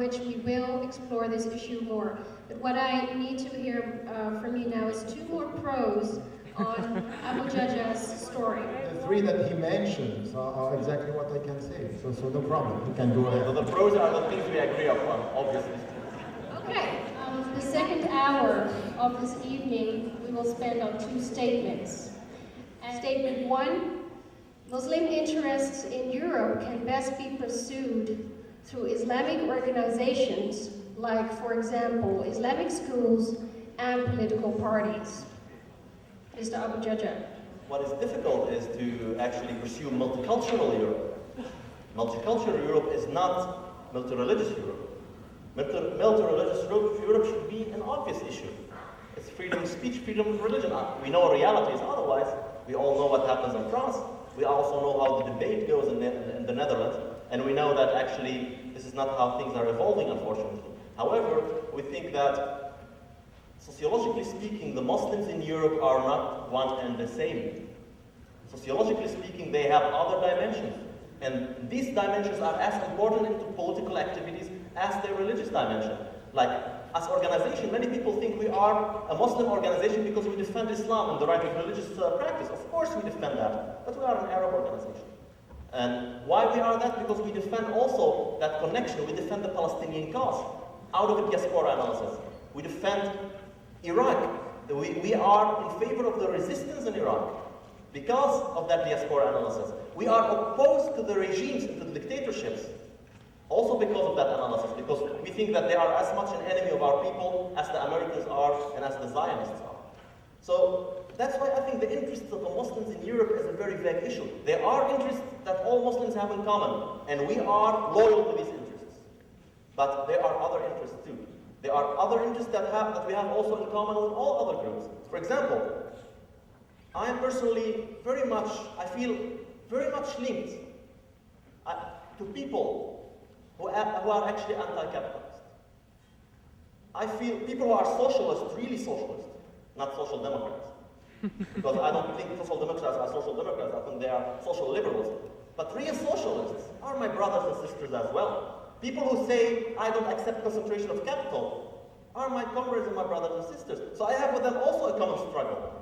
which we will explore this issue more. But what I need to hear from you now is 2 more pros on Abou Jahjah's story. The 3 that he mentions are exactly what I can say, so no problem, you can go ahead. So the pros are the things we agree upon, obviously. Okay, the second hour of this evening we will spend on 2 statements. Statement 1, Muslim interests in Europe can best be pursued through Islamic organizations like, for example, Islamic schools and political parties. Mr. Abou Jahjah. What is difficult is to actually pursue multicultural Europe. Multicultural Europe is not multi-religious Europe. Multi-religious Europe should be an obvious issue. It's freedom of speech, freedom of religion. We know reality is otherwise. We all know what happens in France. We also know how the debate goes in the Netherlands. And we know that actually this is not how things are evolving, unfortunately. However, we think that sociologically speaking, the Muslims in Europe are not one and the same. Sociologically speaking, they have other dimensions. And these dimensions are as important into political activities as their religious dimension. Like, as organization, many people think we are a Muslim organization because we defend Islam and the right of religious practice. Of course we defend that, but we are an Arab organization. And why we are that? Because we defend also that connection. We defend the Palestinian cause out of a diaspora analysis. We defend Iraq. We are in favor of the resistance in Iraq because of that diaspora analysis. We are opposed to the regimes and to the dictatorships also because of that analysis, because we think that they are as much an enemy of our people as the Americans are and as the Zionists are. So that's why I think the interests of the Muslims in Europe is a very vague issue. There are interests that all Muslims have in common, and we are loyal to these interests. But there are other interests too. There are other interests that we have also in common with all other groups. For example, I am personally I feel very much linked to people who are actually anti-capitalist. I feel people who are socialists, really socialists, not social democrats. Because I don't think social democrats are social democrats, I think they are social liberals. But real socialists are my brothers and sisters as well. People who say, I don't accept concentration of capital, are my comrades and my brothers and sisters. So I have with them also a common struggle.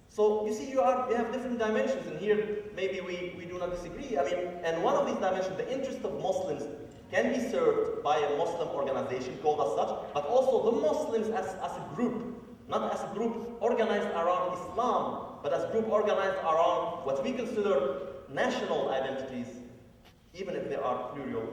So you see, we have different dimensions, and here maybe we do not disagree. And one of these dimensions, the interest of Muslims, can be served by a Muslim organization called as such, but also the Muslims as a group, not as a group organized around Islam, but as a group organized around what we consider national identities, even if they are plural.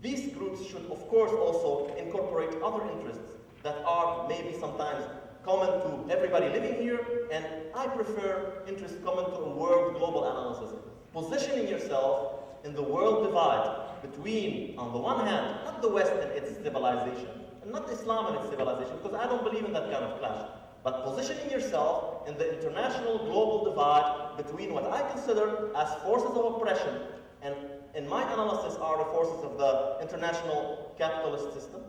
These groups should, of course, also incorporate other interests that are maybe sometimes common to everybody living here, and I prefer interests common to a world global analysis. Positioning yourself in the world divide between, on the one hand, not the West and its civilization, and not Islam and its civilization, because I don't believe in that kind of clash, but positioning yourself in the international global divide between what I consider as forces of oppression, and in my analysis are the forces of the international capitalist system,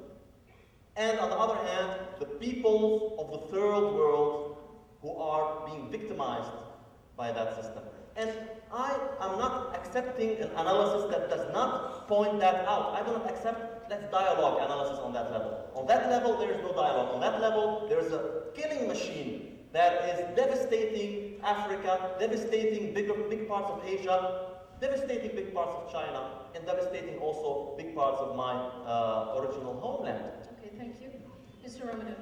and on the other hand, the people of the third world who are being victimized by that system. And I am not accepting an analysis that does not point that out. I do not accept, let's dialogue analysis on that level. On that level, there is no dialogue. On that level, there is a killing machine that is devastating Africa, devastating big parts of Asia, devastating big parts of China, and devastating also big parts of my original homeland. Okay, thank you. Mr. Ramadan.